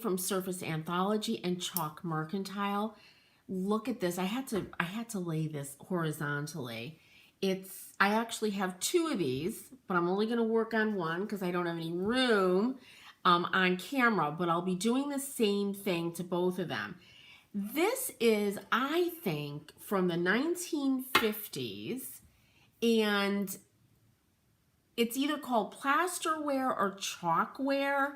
from Surface Anthology and Chalk Mercantile. Look at this. I had to lay this horizontally. I actually have two of these, but I'm only going to work on one because I don't have any room on camera, but I'll be doing the same thing to both of them. This is, I think, from the 1950s, and it's either called plasterware or chalkware.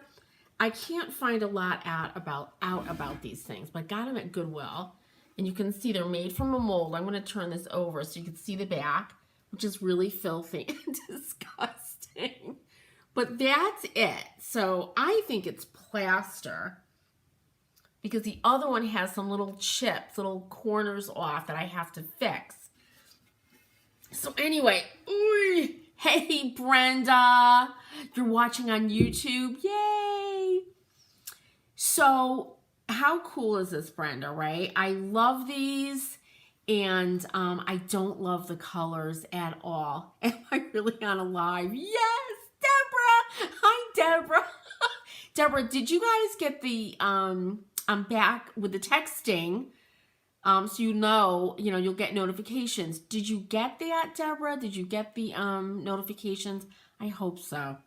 I can't find a lot out about these things, but I got them at Goodwill. And you can see they're made from a mold. I'm going to turn this over so you can see the back, which is really filthy and disgusting. But that's it. So I think it's plaster because the other one has some little chips, little corners off that I have to fix. So anyway, ooh, hey Brenda, you're watching on YouTube, yay! So how cool is this, Brenda, right? I love these, and I don't love the colors at all. Am I really on a live? Yes, Deborah! Hi, Deborah. Deborah, did you guys get the, I'm back with the texting, so you'll get notifications. Did you get that, Deborah? Did you get the notifications? I hope so.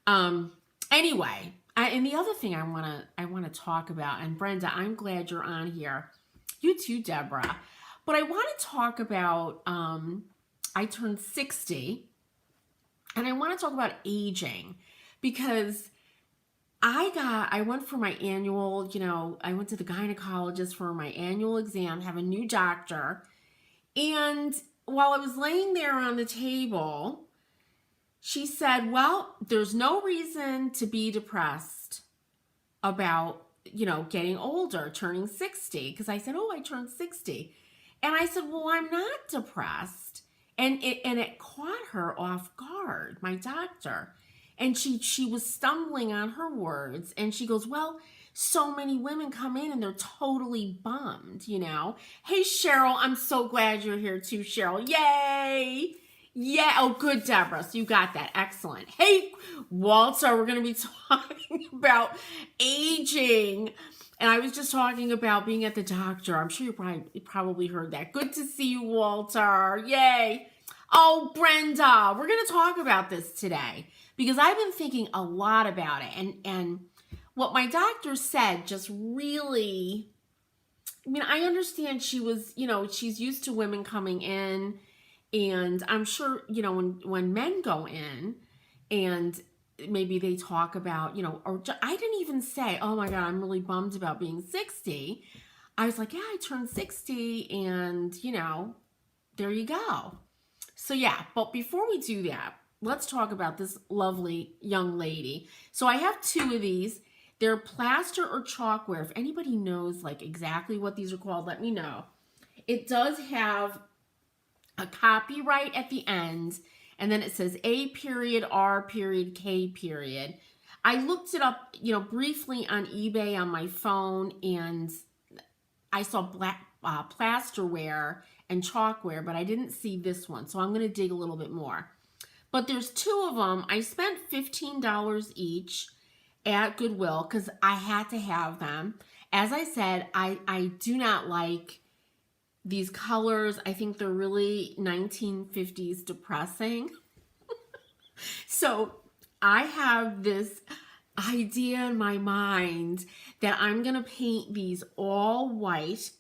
Anyway, and the other thing I wanna talk about, and Brenda, I'm glad you're on here. You too, Deborah. But I want to talk about I turned 60, and I want to talk about aging because I went for my annual, I went to the gynecologist for my annual exam, have a new doctor. And while I was laying there on the table, she said, well, there's no reason to be depressed about, getting older, turning 60. Because I said, oh, I turned 60. And I said, well, I'm not depressed. And it caught her off guard, my doctor. And she was stumbling on her words, and she goes, well, so many women come in and they're totally bummed, Hey, Cheryl, I'm so glad you're here too, Cheryl. Yay! Yeah, oh, good, Deborah. So you got that. Excellent. Hey, Walter, we're going to be talking about aging. And I was just talking about being at the doctor. I'm sure you probably heard that. Good to see you, Walter. Yay. Oh, Brenda, we're going to talk about this today because I've been thinking a lot about it. And what my doctor said just really, I understand she was, she's used to women coming in, and I'm sure, when men go in and maybe they talk about, or I didn't even say, oh my God, I'm really bummed about being 60. I was like, yeah, I turned 60 and, there you go. So yeah, but before we do that, let's talk about this lovely young lady. So I have two of these. They're plaster or chalkware. If anybody knows like exactly what these are called, let me know. It does have a copyright at the end, and then it says A period, R period, K period. I looked it up, briefly on eBay on my phone, and I saw plasterware and chalkware, but I didn't see this one, so I'm going to dig a little bit more. But there's two of them. I spent $15 each at Goodwill because I had to have them. As I said, I do not like these colors. I think they're really 1950s depressing. So I have this idea in my mind that I'm going to paint these all white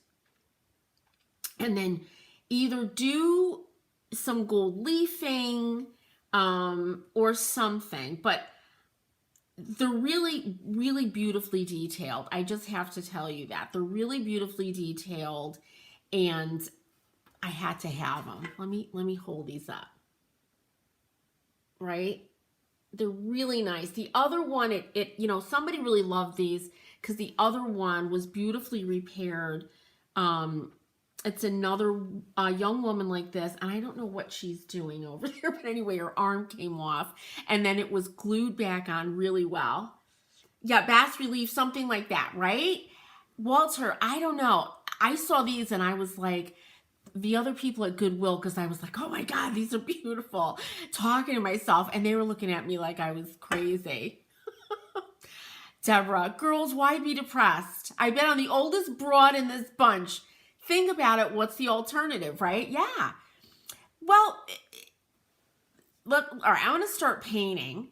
and then either do some gold leafing or something. But they're really, really beautifully detailed. I just have to tell you that. They're really beautifully detailed, and I had to have them. Let me hold these up. Right? They're really nice. The other one, somebody really loved these because the other one was beautifully repaired. It's another young woman like this, and I don't know what she's doing over there, but anyway, her arm came off, and then it was glued back on really well. Yeah, bas relief, something like that, right? Walter, I don't know. I saw these, and I was like, the other people at Goodwill, because I was like, oh my God, these are beautiful, talking to myself, and they were looking at me like I was crazy. Deborah, girls, why be depressed? I bet I'm the oldest broad in this bunch. Think about it. What's the alternative, right? Yeah. Well, look, all right, I want to start painting.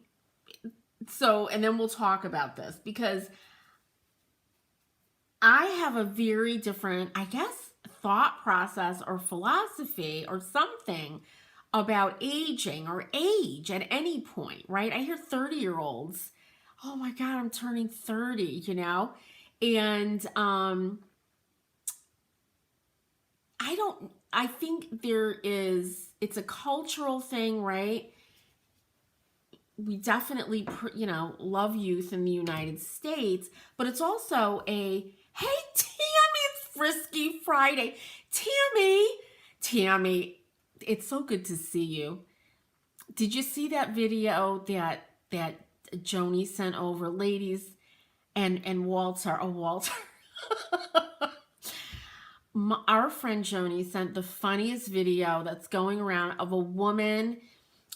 So, and then we'll talk about this because I have a very different, I guess, thought process or philosophy or something about aging or age at any point, right? I hear 30-year-olds, oh my God, I'm turning 30, you know? And I think it's a cultural thing, right? We definitely, love youth in the United States, but it's also hey, Tammy, it's Frisky Friday. Tammy, it's so good to see you. Did you see that video that Joni sent over, ladies, and Walter? Oh, Walter. Our friend Joni sent the funniest video that's going around of a woman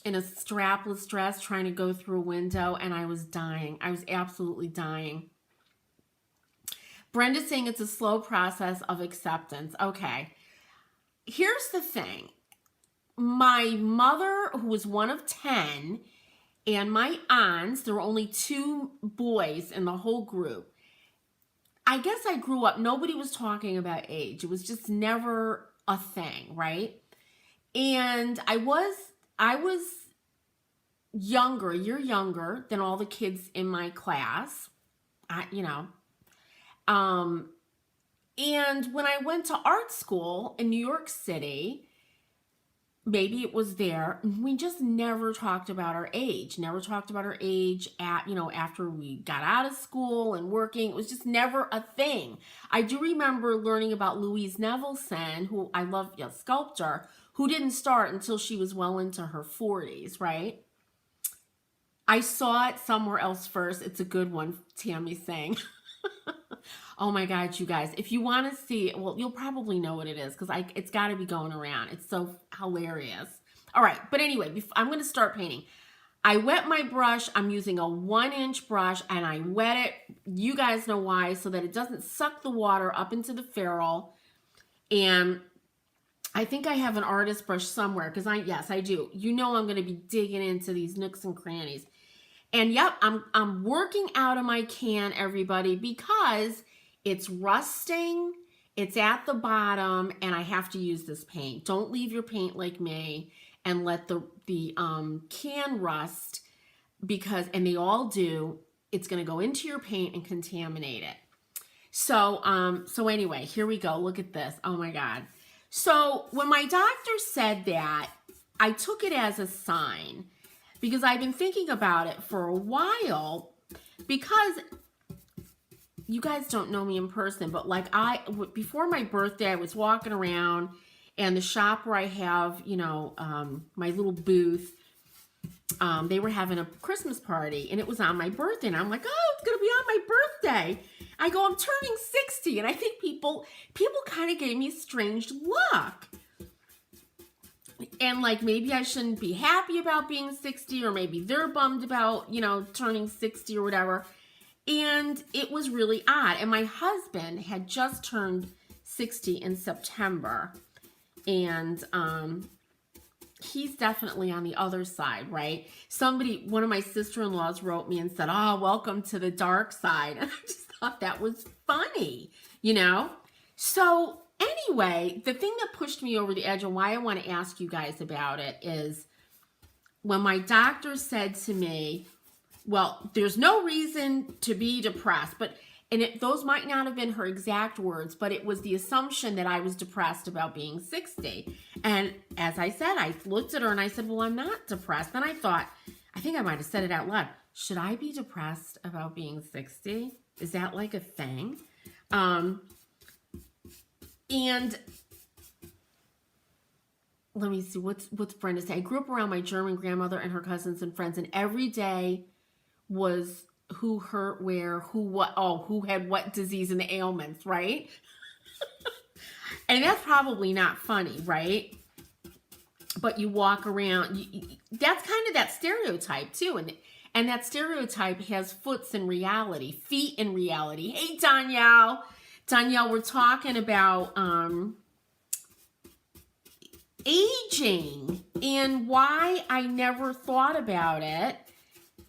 in a strapless dress trying to go through a window, and I was dying. I was absolutely dying. Brenda's saying it's a slow process of acceptance. Okay. Here's the thing. My mother, who was one of 10, and my aunts, there were only 2 boys in the whole group. I guess I grew up, nobody was talking about age. It was just never a thing, right? And I was younger, a year younger than all the kids in my class, and when I went to art school in New York City, maybe it was there, we just never talked about our age, after we got out of school and working. It was just never a thing. I do remember learning about Louise Nevelson, who I love, a sculptor, who didn't start until she was well into her 40s, right? I saw it somewhere else first. It's a good one, Tammy's saying. Oh my God, you guys, if you want to see it, well, you'll probably know what it is because it's got to be going around. It's so hilarious. All right, but anyway, I'm going to start painting. I wet my brush. I'm using a 1-inch brush, and I wet it. You guys know why, so that it doesn't suck the water up into the ferrule. And I think I have an artist brush somewhere because yes, I do. You know I'm going to be digging into these nooks and crannies. And yep, I'm working out of my can, everybody, because it's rusting, it's at the bottom, and I have to use this paint. Don't leave your paint like me and let the can rust, and they all do. It's going to go into your paint and contaminate it. So anyway, here we go. Look at this. Oh my God. So when my doctor said that, I took it as a sign because I've been thinking about it for a while, because you guys don't know me in person, but before my birthday, I was walking around, and the shop where I have, my little booth, they were having a Christmas party, and it was on my birthday, and I'm like, oh, it's going to be on my birthday. I go, I'm turning 60, and I think people kind of gave me a strange look. And maybe I shouldn't be happy about being 60, or maybe they're bummed about, turning 60 or whatever. And it was really odd. And my husband had just turned 60 in September. And he's definitely on the other side, right? One of my sister-in-laws wrote me and said, oh, welcome to the dark side. And I just thought that was funny, So anyway, the thing that pushed me over the edge and why I want to ask you guys about it is when my doctor said to me, well, there's no reason to be depressed, those might not have been her exact words, but it was the assumption that I was depressed about being 60. And as I said, I looked at her and I said, well, I'm not depressed. Then I thought, I think I might have said it out loud. Should I be depressed about being 60? Is that like a thing? And let me see, what's Brenda say? I grew up around my German grandmother and her cousins and friends, and every day was who hurt where, who had what disease and the ailments, right? And that's probably not funny, right? But you walk around, that's kind of that stereotype too. And that stereotype has feet in reality. Hey, Danielle. Danielle, we're talking about aging and why I never thought about it.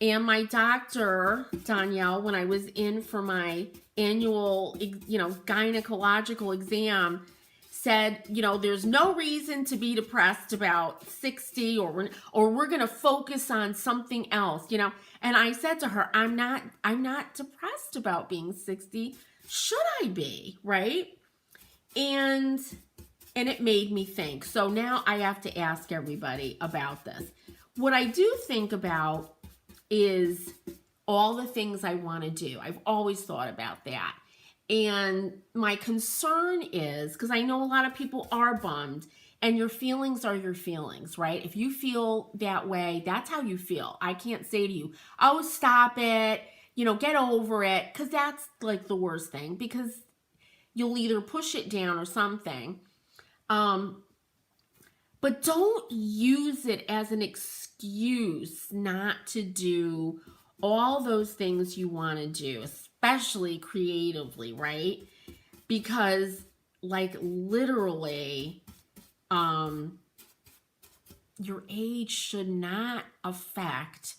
And my doctor, Danielle, when I was in for my annual, gynecological exam, said, there's no reason to be depressed about 60, or we're going to focus on something else, And I said to her, I'm not depressed about being 60. Should I be, right? And it made me think. So now I have to ask everybody about this. What I do think about is all the things I want to do. I've always thought about that. And my concern is, because I know a lot of people are bummed, and your feelings are your feelings, right? If you feel that way, that's how you feel. I can't say to you, oh, stop it, get over it, because that's like the worst thing, because you'll either push it down or something. But don't use it as an excuse not to do all those things you want to do, especially creatively, right? Because literally, your age should not affect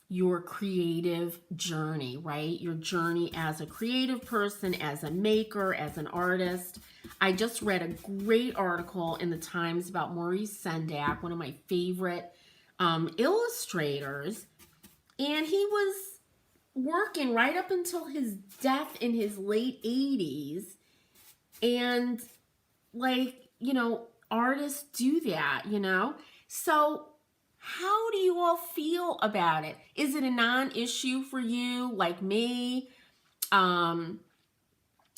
your creative journey, right? Your journey as a creative person, as a maker, as an artist. I just read a great article in the Times about Maurice Sendak, one of my favorite illustrators. And he was working right up until his death in his late 80s. And artists do that, So how do you all feel about it? Is it a non-issue for you, like me? And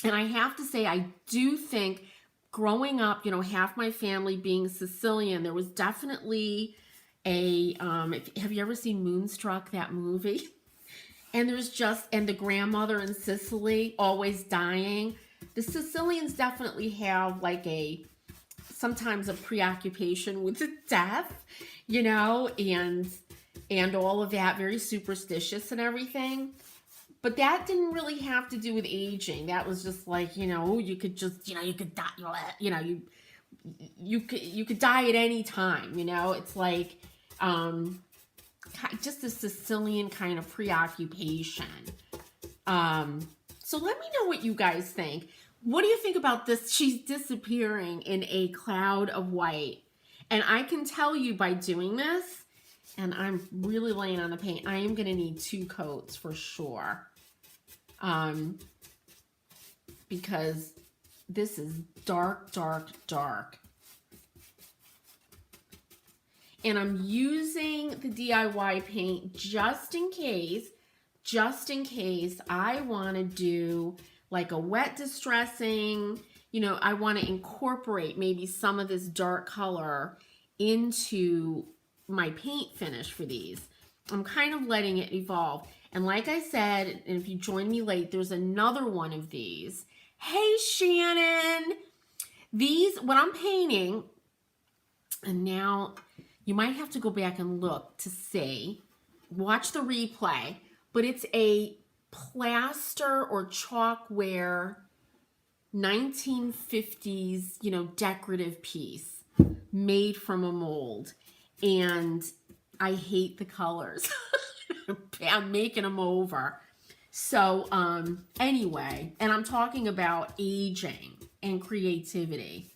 I have to say, I do think growing up, half my family being Sicilian, there was definitely have you ever seen Moonstruck, that movie? And and the grandmother in Sicily always dying. The Sicilians definitely have sometimes a preoccupation with death, and all of that, very superstitious and everything. But that didn't really have to do with aging. That was just you could just, you could die, you could die at any time, It's just a Sicilian kind of preoccupation. So let me know what you guys think. What do you think about this? She's disappearing in a cloud of white. And I can tell you by doing this, and I'm really laying on the paint, I am going to need 2 coats for sure. Because this is dark, dark, dark. And I'm using the DIY paint just in case I want to do a wet distressing, I want to incorporate maybe some of this dark color into my paint finish for these. I'm kind of letting it evolve. And like I said, and if you join me late, there's another one of these. Hey, Shannon! What I'm painting, and now you might have to go back and look to see, watch the replay, but it's a plaster or chalkware 1950s, decorative piece made from a mold. And I hate the colors. I'm making them over. So anyway, and I'm talking about aging and creativity.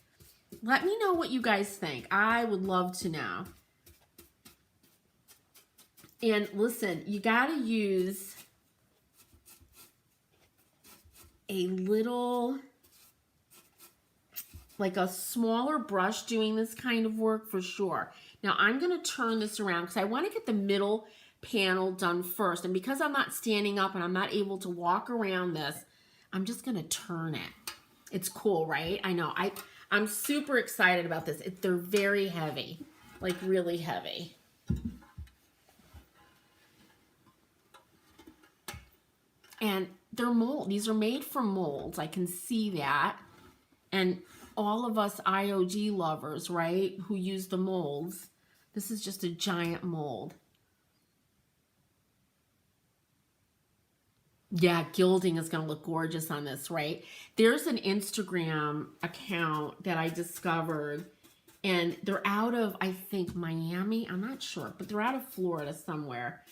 Let me know what you guys think. I would love to know. And listen, you got to use a little, a smaller brush doing this kind of work for sure. Now I'm going to turn this around because I want to get the middle panel done first. And because I'm not standing up and I'm not able to walk around this, I'm just going to turn it. It's cool, right? I know. I'm super excited about this. They're very heavy, really heavy. And they're mold. These are made from molds. I can see that. And all of us IOG lovers, right, who use the molds, this is just a giant mold. Yeah, gilding is going to look gorgeous on this, right? There's an Instagram account that I discovered, and they're out of, I think, Miami. I'm not sure, but they're out of Florida somewhere.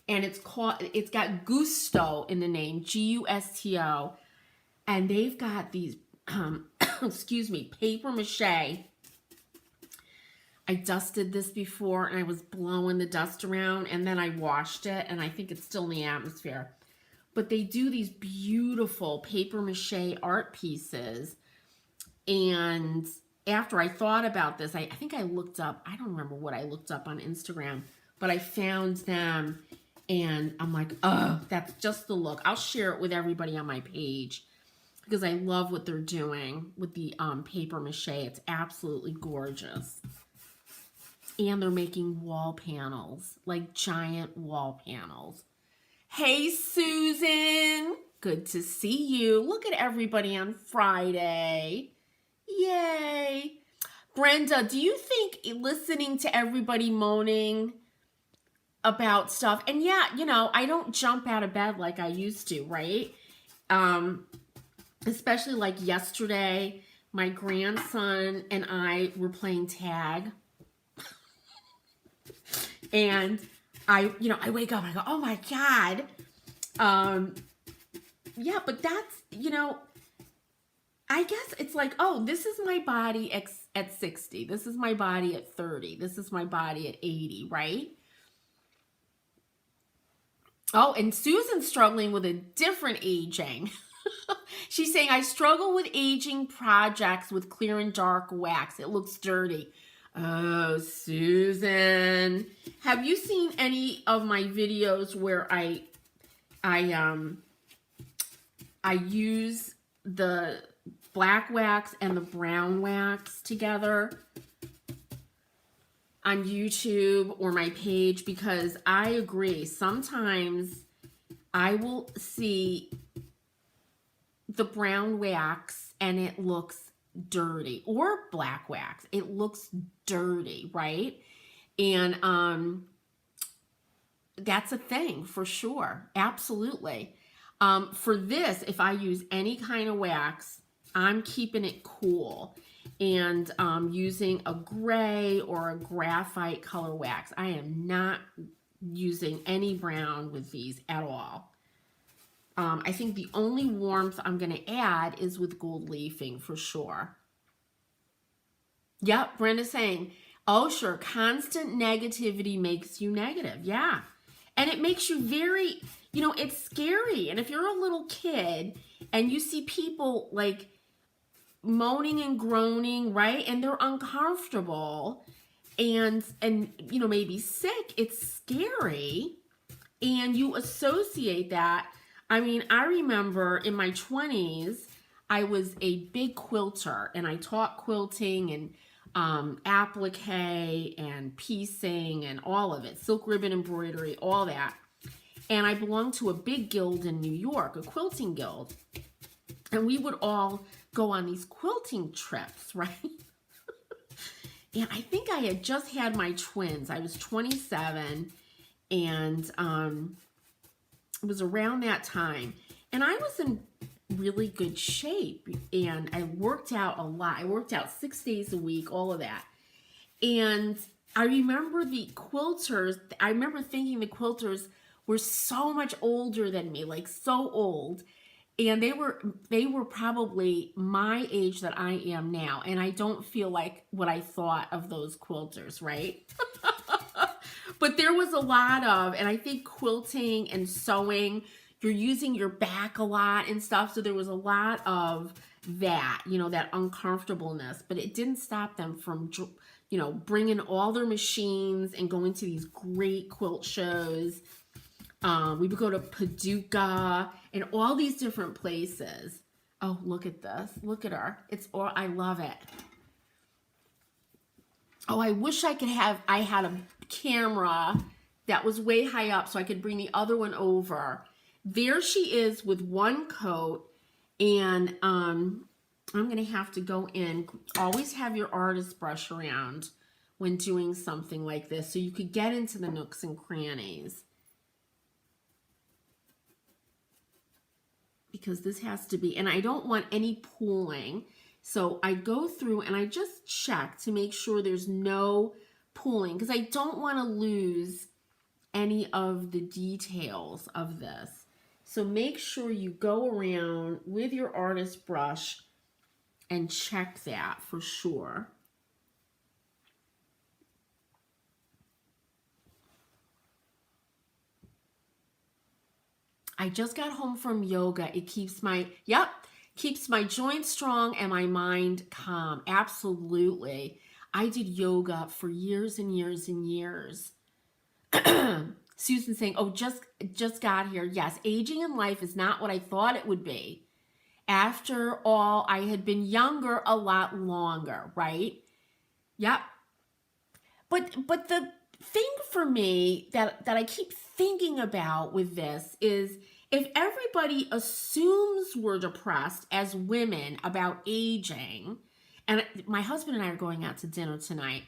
And it's got Gusto in the name, Gusto. And they've got these, excuse me, paper mache. I dusted this before and I was blowing the dust around, and then I washed it, and I think it's still in the atmosphere. But they do these beautiful paper mache art pieces. And after I thought about this, I think I looked up, I don't remember what I looked up on Instagram, but I found them and I'm like, oh, that's just the look. I'll share it with everybody on my page because I love what they're doing with the paper mache. It's absolutely gorgeous. And they're making wall panels, like giant wall panels. Hey, Susan. Good to see you. Look at everybody on Friday. Yay. Brenda, do you think listening to everybody moaning about stuff, and yeah, you know, I don't jump out of bed like I used to, right? Especially like yesterday, my grandson and I were playing tag. And I wake up and I go, oh my God. Yeah, but that's, I guess it's like, oh, this is my body at 60. This is my body at 30. This is my body at 80, right? Oh, and Susan's struggling with a different aging. She's saying, I struggle with aging projects with clear and dark wax. It looks dirty. Oh, Susan. Have you seen any of my videos where I use the black wax and the brown wax together on YouTube or my page? Because I agree, sometimes I will see the brown wax and it looks dirty, or black wax, it looks dirty, right? And that's a thing for sure. Absolutely. For this, if I use any kind of wax, I'm keeping it cool and using a gray or a graphite color wax. I am not using any brown with these at all. I think the only warmth I'm going to add is with gold leafing for sure. Yep, Brenda's saying, oh, sure, constant negativity makes you negative. Yeah. And it makes you very, it's scary. And if you're a little kid and you see people like moaning and groaning, right? And they're uncomfortable and maybe sick, it's scary. And you associate that. I mean, I remember in my 20s, I was a big quilter and I taught quilting and applique and piecing and all of it, silk ribbon embroidery, all that. And I belonged to a big guild in New York, a quilting guild. And we would all go on these quilting trips, right? And I think I had just had my twins. I was 27 and it was around that time. And I was in really good shape and I worked out a lot. I worked out 6 days a week, all of that. And I remember the quilters, I remember thinking the quilters were so much older than me, like so old. And they were probably my age that I am now. And I don't feel like what I thought of those quilters, right? But there was a lot of, and I think quilting and sewing, you're using your back a lot and stuff. So there was a lot of that, that uncomfortableness. But it didn't stop them from, bringing all their machines and going to these great quilt shows. We would go to Paducah and all these different places. Oh, look at this. Look at her. I love it. Oh, I wish I had a camera that was way high up so I could bring the other one over. There she is with one coat, and I'm going to have to go in. Always have your artist brush around when doing something like this so you could get into the nooks and crannies. because this has to be, and I don't want any pooling. So I go through and I just check to make sure there's no pooling because I don't want to lose any of the details of this. So make sure you go around with your artist brush and check that for sure. I just got home from yoga. It keeps my, keeps my joints strong and my mind calm. Absolutely. I did yoga for years and years and years. Susan saying, oh, just got here. Yes, aging in life is not what I thought it would be. After all, I had been younger a lot longer, right? Yep. But the thing for me that I keep thinking about with this is if everybody assumes we're depressed as women about aging, and my husband and I are going out to dinner tonight,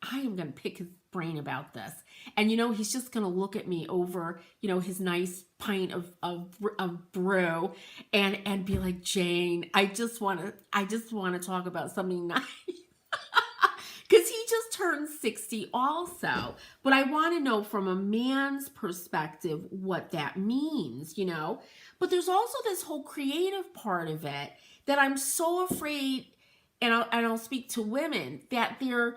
I am going to pick his brain about this. And, he's just going to look at me over, his nice pint of brew and be like, Jane, I just want to talk about something nice. Because he just turned 60 also. But I want to know from a man's perspective what that means, But there's also this whole creative part of it that I'm so afraid, and I'll speak to women, that they're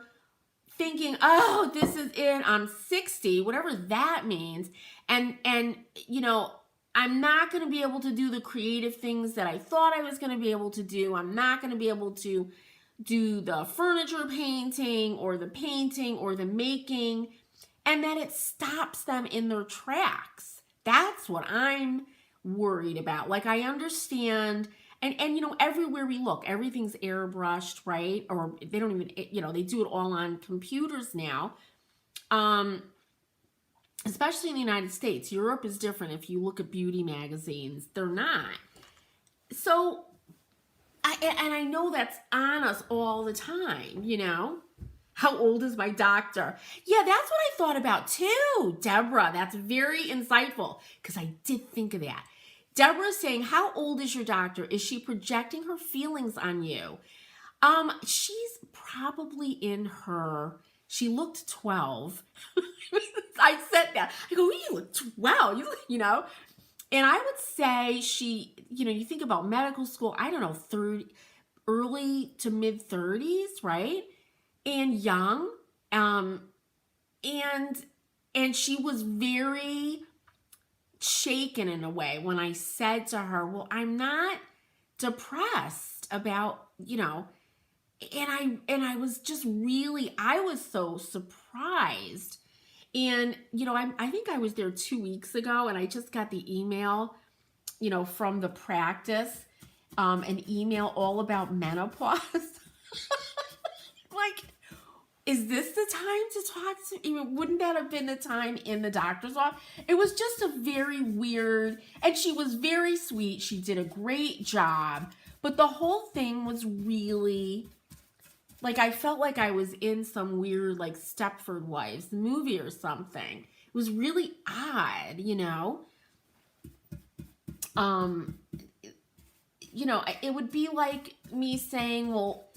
thinking, oh, this is it, I'm 60, whatever that means. And I'm not going to be able to do the creative things that I thought I was going to be able to do. I'm not going to be able to do the furniture painting or the painting or the making, and that it stops them in their tracks. That's what I'm worried about. Like, I understand, and everywhere we look, everything's airbrushed, right? Or they don't even, they do it all on computers now. Especially in the United States. Europe is different. If you look at beauty magazines, they're not. So, I know that's on us all the time, How old is my doctor? Yeah, that's what I thought about too, Deborah. That's very insightful because I did think of that. Deborah's saying, how old is your doctor? Is she projecting her feelings on you? She's probably in her, she looked 12. I said that. I go, you look 12, And I would say she, you think about medical school, I don't know, 30, early to mid 30s, right? And young. And she was very shaken in a way when I said to her, well, I'm not depressed about, and I was just really, I was so surprised. And, I think I was there 2 weeks ago and I just got the email, from the practice, an email all about menopause. Like, is this the time to talk to, wouldn't that have been the time in the doctor's office? It was just a very weird, and she was very sweet. She did a great job, but the whole thing was really, like, I felt like I was in some weird, like, Stepford Wives movie or something. It was really odd, It would be like me saying, well,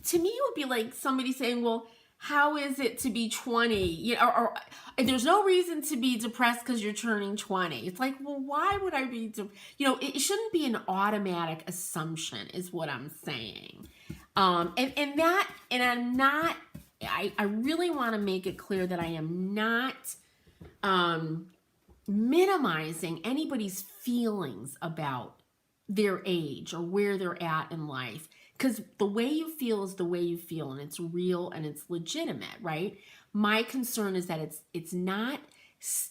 to me, it would be like somebody saying, well, how is it to be 20? Or there's no reason to be depressed because you're turning 20. It's like, well, why would I be, it shouldn't be an automatic assumption is what I'm saying. I really want to make it clear that I am not minimizing anybody's feelings about their age or where they're at in life. Because the way you feel is the way you feel, and it's real and it's legitimate, right? My concern is that it's not,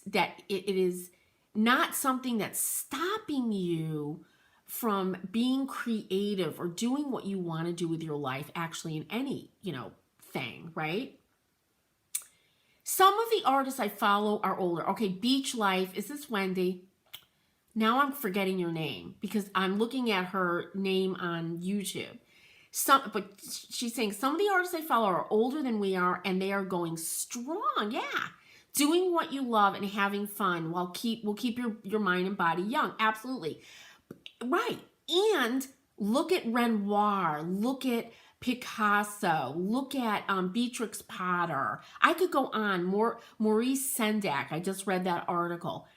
that it is not something that's stopping you from being creative or doing what you want to do with your life, actually, in any, thing, right? Some of the artists I follow are older. Okay, Beach Life. Is this Wendy? Now I'm forgetting your name because I'm looking at her name on YouTube. But she's saying some of the artists I follow are older than we are, and they are going strong. Yeah, doing what you love and having fun will keep your mind and body young. Absolutely. Right. And look at Renoir, look at Picasso, look at Beatrix Potter. I could go on. Maurice Sendak. I just read that article.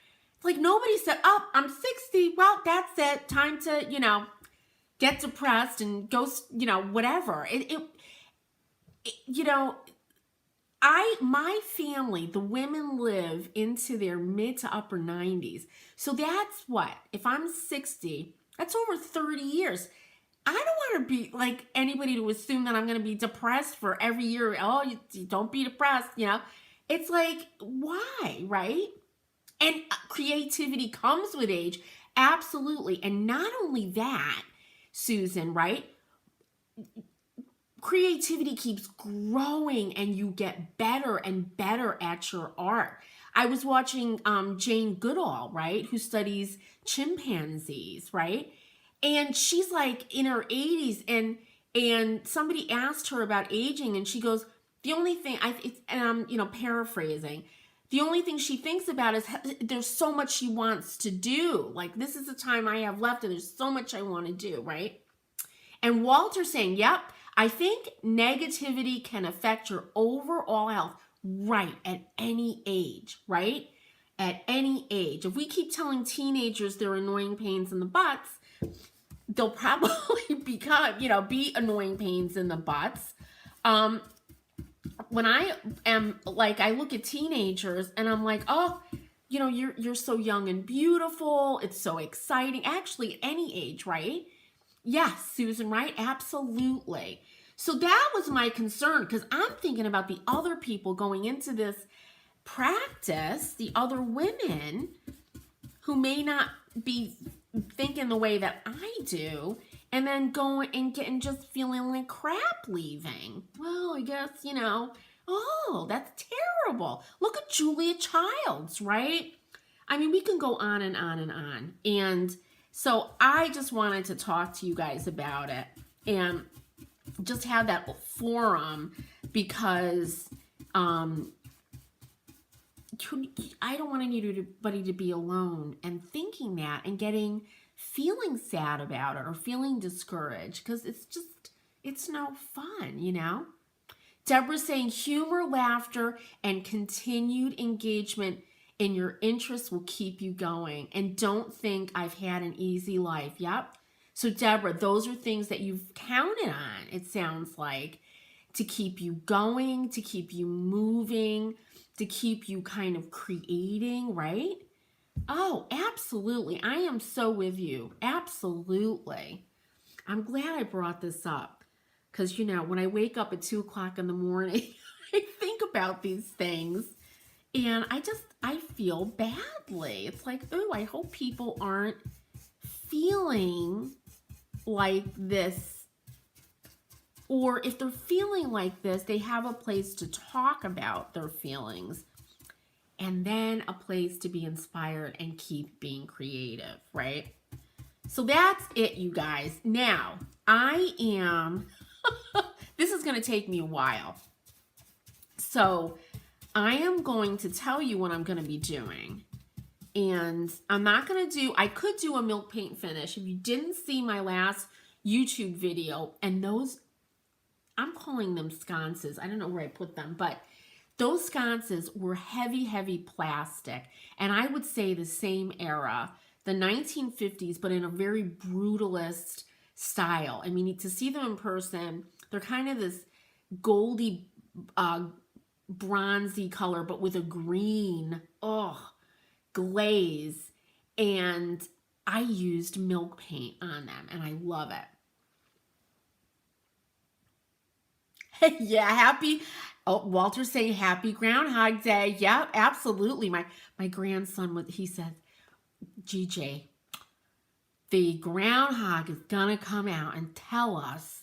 Like nobody said, "Oh, I'm 60. Well, that's it. Time to, get depressed and go, whatever." You know, my family, the women live into their mid to upper 90s. So that's what, if I'm 60, that's over 30 years. I don't want to be like anybody to assume that I'm going to be depressed for every year. Oh, you don't be depressed, It's like, why, right? And creativity comes with age. Absolutely. And not only that, Susan, right? Creativity keeps growing and you get better and better at your art. I was watching Jane Goodall, right, who studies chimpanzees, right? And she's like in her 80s and somebody asked her about aging and she goes, the only thing and I'm, paraphrasing, the only thing she thinks about is there's so much she wants to do. Like, this is the time I have left and there's so much I want to do, right? And Walter's saying, yep, I think negativity can affect your overall health right at any age, right? At any age. If we keep telling teenagers they're annoying pains in the butts, they'll probably be annoying pains in the butts. When I am like, I look at teenagers and I'm like, oh, you're so young and beautiful. It's so exciting. Actually, at any age, right? Yes, Susan, right? Absolutely. So that was my concern because I'm thinking about the other people going into this practice, the other women who may not be thinking the way that I do, and then going and getting just feeling like crap leaving. Well, I guess, oh, that's terrible. Look at Julia Childs, right? I mean, we can go on and on and on. And so I just wanted to talk to you guys about it and just have that forum because I don't want anybody to be alone and thinking that and feeling sad about it or feeling discouraged because it's no fun, Deborah's saying humor, laughter, and continued engagement in your interests will keep you going. And don't think I've had an easy life. Yep. So Deborah, those are things that you've counted on, it sounds like, to keep you going, to keep you moving, to keep you kind of creating, right? Oh, absolutely. I am so with you. Absolutely. I'm glad I brought this up because, when I wake up at 2 o'clock in the morning, I think about these things and I feel badly. It's like, oh, I hope people aren't feeling like this. Or if they're feeling like this, they have a place to talk about their feelings and then a place to be inspired and keep being creative, right? So that's it, you guys. Now, this is going to take me a while. So I am going to tell you what I'm going to be doing. And I'm not going to I could do a milk paint finish. If you didn't see my last YouTube video, and those, I'm calling them sconces. I don't know where I put them, but those sconces were heavy, heavy plastic. And I would say the same era, the 1950s, but in a very brutalist style. I mean, to see them in person, they're kind of this goldy, bronzy color, but with a green, glaze. And I used milk paint on them, and I love it. Yeah, Walter's saying happy Groundhog Day. Yeah, absolutely. My grandson, he said, GJ, the groundhog is gonna come out and tell us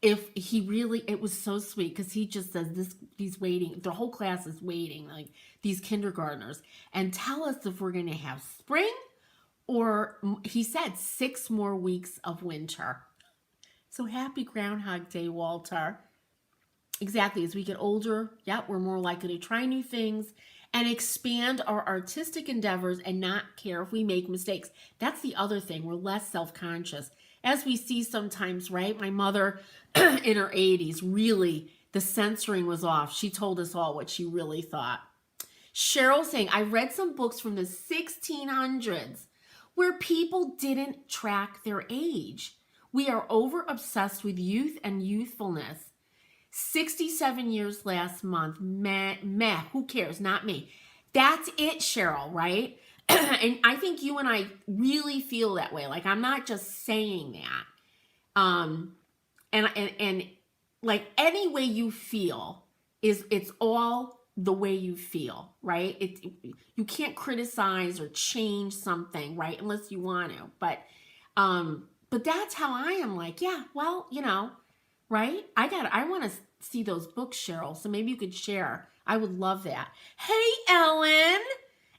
if he really, it was so sweet because he just says he's waiting, the whole class is waiting, like these kindergartners, and tell us if we're gonna have spring or, he said, 6 more weeks of winter. So happy Groundhog Day, Walter. Exactly. As we get older, we're more likely to try new things and expand our artistic endeavors and not care if we make mistakes. That's the other thing. We're less self-conscious. As we see sometimes, right? My mother in her 80s, really, the censoring was off. She told us all what she really thought. Cheryl saying, I read some books from the 1600s where people didn't track their age. We are over obsessed with youth and youthfulness. 67 years last month. Meh, who cares? Not me. That's it, Cheryl, right? And I think you and I really feel that way. Like, I'm not just saying that. And like, any way you feel it's all the way you feel, right? You can't criticize or change something, right? Unless you want to. But that's how I am. Like, yeah, well, right? I want to see those books, Cheryl. So maybe you could share. I would love that. Hey, Ellen.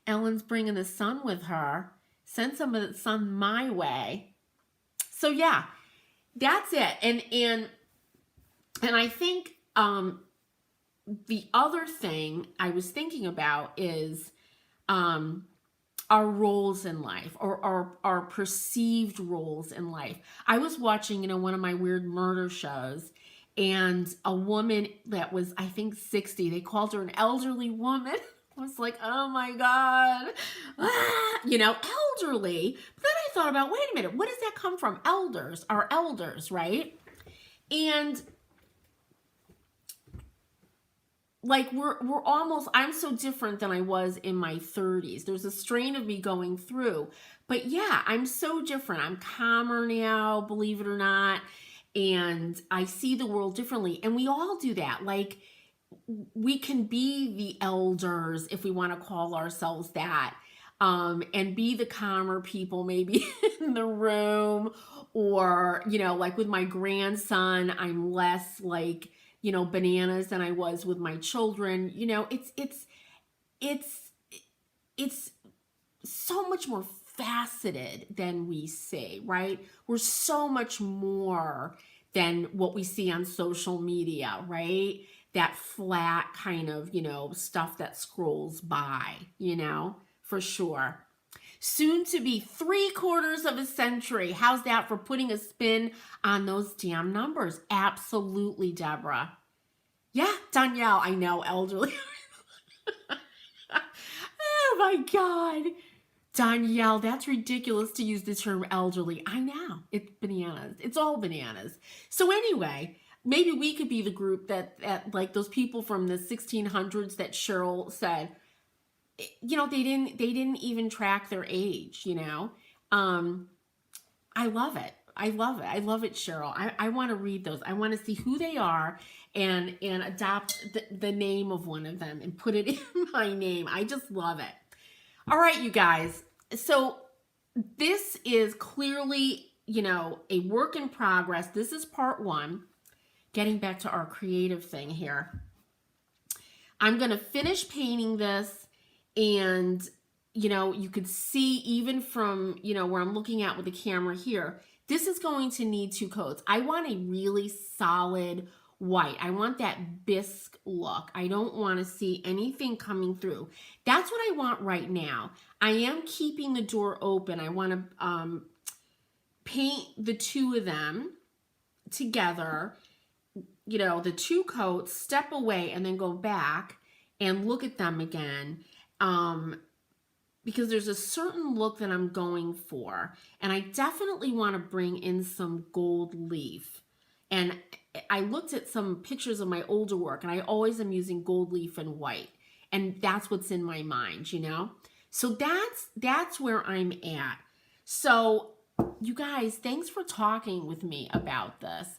Ellen's bringing the sun with her. Send some of the sun my way. So yeah, that's it. And I think the other thing I was thinking about is our roles in life, or our perceived roles in life. I was watching, one of my weird murder shows, and a woman that was, I think, 60, they called her an elderly woman. I was like, oh my God, elderly. But then I thought about, wait a minute, what does that come from? Elders are elders, right? And like we're almost, I'm so different than I was in my 30s. There's a strain of me going through, but yeah, I'm so different. I'm calmer now, believe it or not, and I see the world differently. And we all do that. Like, we can be the elders, if we want to call ourselves that, and be the calmer people maybe in the room, or like with my grandson, I'm less like bananas than I was with my children. It's so much more faceted than we see, right? We're so much more than what we see on social media, right? That flat kind of, stuff that scrolls by, for sure. Soon to be 3/4 of a century. How's that for putting a spin on those damn numbers? Absolutely, Deborah. Yeah, Danielle, I know, elderly. Oh my God. Danielle, that's ridiculous to use the term elderly. I know, it's bananas. It's all bananas. So anyway, maybe we could be the group that like those people from the 1600s that Cheryl said, they didn't even track their age, I love it. I love it, Cheryl. I want to read those. I want to see who they are and adopt the name of one of them and put it in my name. I just love it. All right, you guys. So this is clearly, a work in progress. This is part 1. Getting back to our creative thing here. I'm going to finish painting this, and you could see even from, where I'm looking at with the camera here, this is going to need 2 coats. I want a really solid white. I want that bisque look. I don't want to see anything coming through. That's what I want right now. I am keeping the door open. I want to paint the 2 of them together, the 2 coats, step away, and then go back and look at them again. Because there's a certain look that I'm going for, and I definitely want to bring in some gold leaf. And I looked at some pictures of my older work, and I always am using gold leaf and white, and that's what's in my mind, So that's where I'm at. So you guys, thanks for talking with me about this.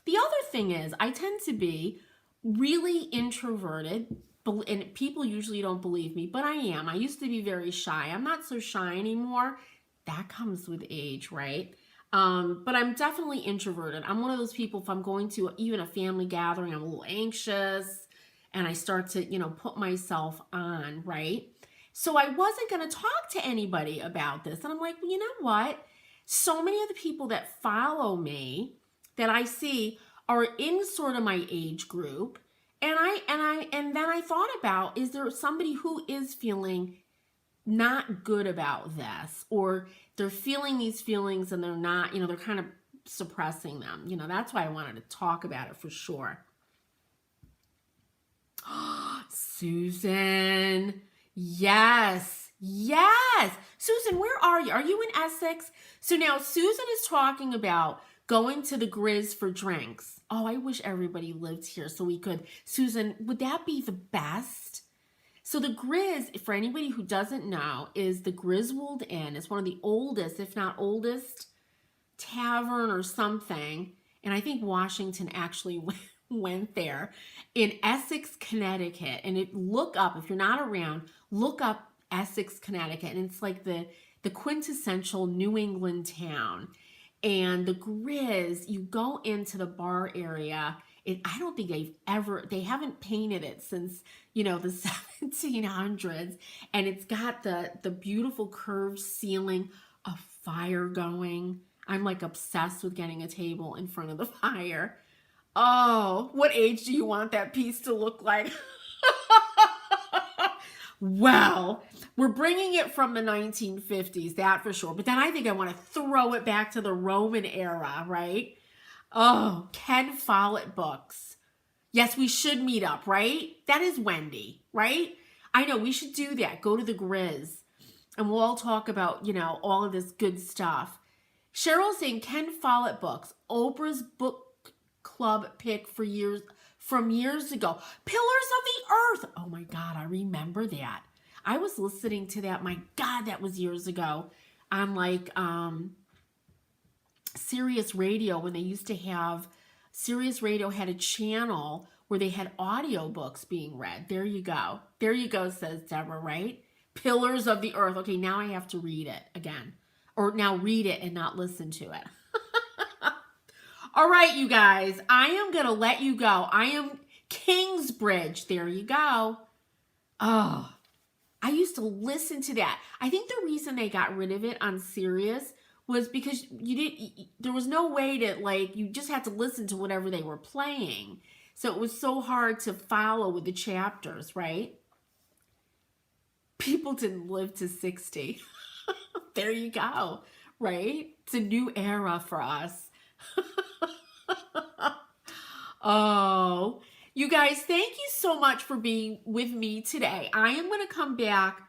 The other thing is, I tend to be really introverted, and people usually don't believe me, but I am. I used to be very shy. I'm not so shy anymore. That comes with age, right? But I'm definitely introverted. I'm one of those people, if I'm going to even a family gathering, I'm a little anxious, and I start to, put myself on, right? So I wasn't going to talk to anybody about this. And I'm like, well, you know what? So many of the people that follow me that I see are in sort of my age group, And then I thought about, is there somebody who is feeling not good about this, or they're feeling these feelings and they're not, they're kind of suppressing them. That's why I wanted to talk about it for sure. Susan. Yes. Yes. Susan, where are you? Are you in Essex? So now Susan is talking about going to the Grizz for drinks. Oh, I wish everybody lived here so we could. Susan, would that be the best? So the Grizz, for anybody who doesn't know, is the Griswold Inn. It's one of the oldest, if not oldest, tavern or something. And I think Washington actually went there in Essex, Connecticut. And look up, if you're not around, look up Essex, Connecticut. And it's like the quintessential New England town. And the Grizz, you go into the bar area. I don't think they haven't painted it since, the 1700s. And it's got the beautiful curved ceiling, a fire going. I'm like obsessed with getting a table in front of the fire. Oh, what age do you want that piece to look like? Well, we're bringing it from the 1950s, that for sure. But then I think I want to throw it back to the Roman era, right? Oh, Ken Follett books. Yes, we should meet up, right? That is Wendy, right? I know, we should do that. Go to the Grizz. And we'll all talk about, all of this good stuff. Cheryl's saying Ken Follett books. Oprah's book club pick from years ago. Pillars of the Earth. Oh my God, I remember that. I was listening to that. My God, that was years ago. On like Sirius Radio, when they used to have, Sirius Radio had a channel where they had audiobooks being read. There you go. There you go, says Deborah, right? Pillars of the Earth. Okay, now I have to read it again. Or now read it and not listen to it. All right, you guys, I am going to let you go. I am Kingsbridge. There you go. Oh, I used to listen to that. I think the reason they got rid of it on Sirius was because there was no way to, you just had to listen to whatever they were playing. So it was so hard to follow with the chapters, right? People didn't live to 60. There you go, right? It's a new era for us. Oh, you guys, thank you so much for being with me today. I am going to come back,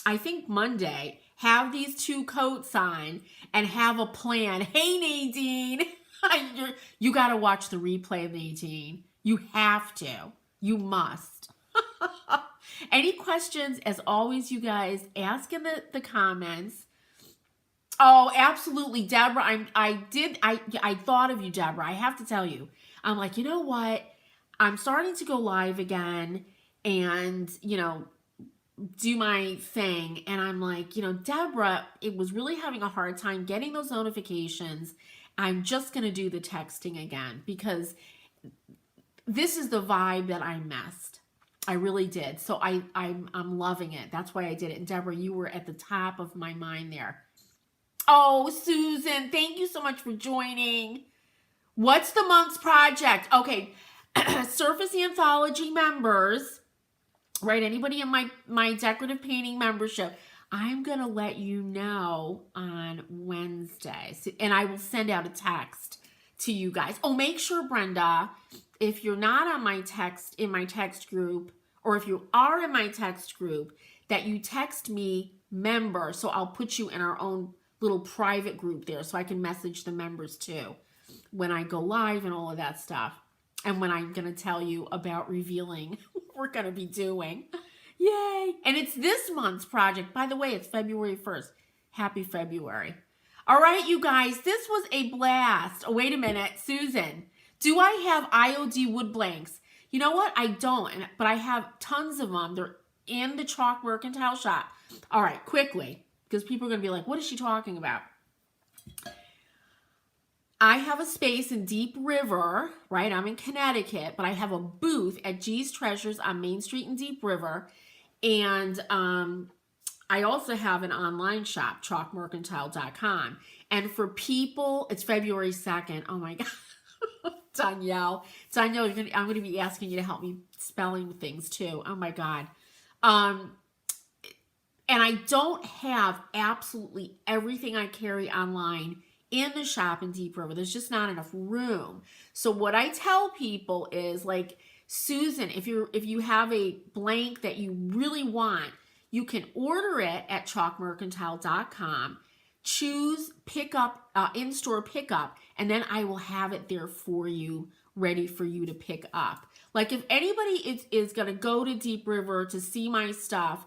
I think Monday, have these 2 coats on, and have a plan. Hey, Nadine, you got to watch the replay, Nadine. You have to. You must. Any questions, as always, you guys, ask in the comments. Oh, absolutely, Deborah. I thought of you, Deborah. I have to tell you. I'm like, you know what? I'm starting to go live again and, do my thing. And I'm like, Deborah, it was really having a hard time getting those notifications. I'm just going to do the texting again because this is the vibe that I missed. I really did. So I'm loving it. That's why I did it. And Deborah, you were at the top of my mind there. Oh, Susan, thank you so much for joining. What's the month's project? Okay, Surface Anthology members, right? Anybody in my decorative painting membership, I'm going to let you know on Wednesday. And I will send out a text to you guys. Oh, make sure, Brenda, if you're not on in my text group, or if you are in my text group, that you text me member. So I'll put you in our own little private group there so I can message the members too when I go live and all of that stuff. And when I'm going to tell you about revealing what we're going to be doing. Yay. And it's this month's project. By the way, it's February 1st. Happy February. All right, you guys, this was a blast. Oh, wait a minute. Susan, do I have IOD wood blanks? You know what? I don't, but I have tons of them. They're in the Chalk Mercantile shop. All right, quickly, because people are going to be like, what is she talking about? I have a space in Deep River, right? I'm in Connecticut, but I have a booth at G's Treasures on Main Street in Deep River. And I also have an online shop, chalkmercantile.com. And for people, it's February 2nd. Oh my God. Danielle, I'm going to be asking you to help me spelling things too. Oh my God. And I don't have absolutely everything I carry online in the shop in Deep River. There's just not enough room. So what I tell people is, like, Susan, if you have a blank that you really want, you can order it at chalkmercantile.com. Choose pickup, in-store pickup, and then I will have it there for you, ready for you to pick up. Like, if anybody is going to go to Deep River to see my stuff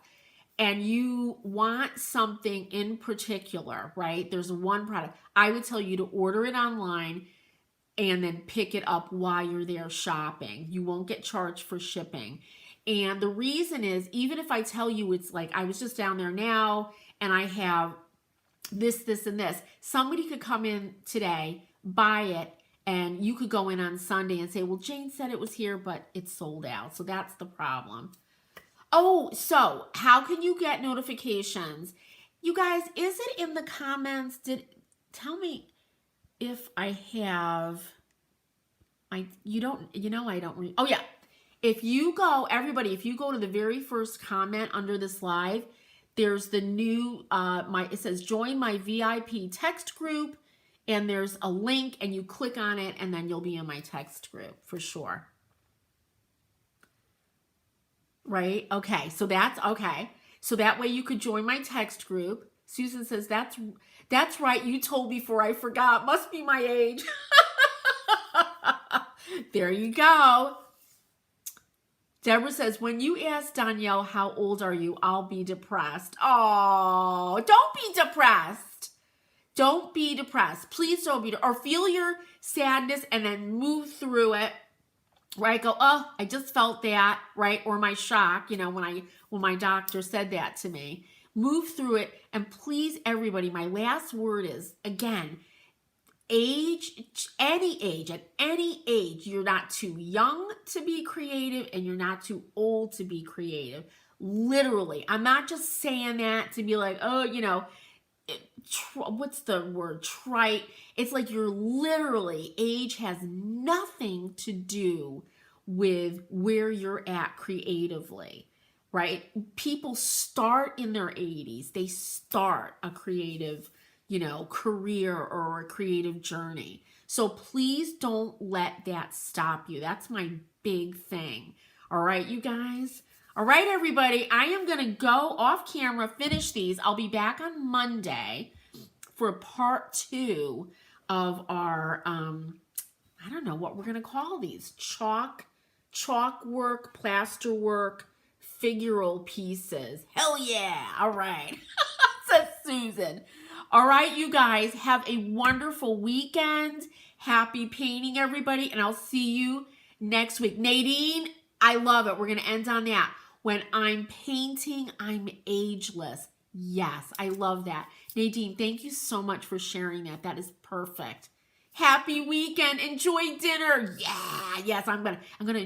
and you want something in particular, right? There's one product. I would tell you to order it online and then pick it up while you're there shopping. You won't get charged for shipping. And the reason is, even if I tell you it's like, I was just down there now and I have this, and this, somebody could come in today, buy it, and you could go in on Sunday and say, well, Jane said it was here, but it's sold out. So that's the problem. Oh, so how can you get notifications? You guys, is it in the comments? Tell me if I have, I don't, oh yeah. If you go, everybody, if you go to the very first comment under this live, there's the new, it says join my VIP text group, and there's a link, and you click on it, and then you'll be in my text group for sure. Right? Okay. So that's okay. So that way you could join my text group. Susan says, that's right. You told me before I forgot. Must be my age. There you go. Deborah says, when you ask Danielle, how old are you? I'll be depressed. Oh, don't be depressed. Don't be depressed. Please don't be, or feel your sadness and then move through it. Right? Go, oh, I just felt that, right? Or my shock, when my doctor said that to me. Move through it. And please, everybody, my last word is, again, at any age, you're not too young to be creative and you're not too old to be creative. Literally. I'm not just saying that to be like, oh, what's the word? Trite. It's like, you're literally, age has nothing to do with where you're at creatively, right? People start in their 80s. They start a creative, career or a creative journey. So please don't let that stop you. That's my big thing. All right, you guys? All right, everybody, I am going to go off camera, finish these. I'll be back on Monday for part 2 of our, I don't know what we're going to call these, chalk work, plaster work, figural pieces. Hell yeah. All right. Says Susan. All right, you guys, have a wonderful weekend. Happy painting, everybody, and I'll see you next week. Nadine, I love it. We're going to end on that. When I'm painting, I'm ageless. Yes, I love that. Nadine, thank you so much for sharing that. That is perfect. Happy weekend. Enjoy dinner. Yeah. Yes, I'm gonna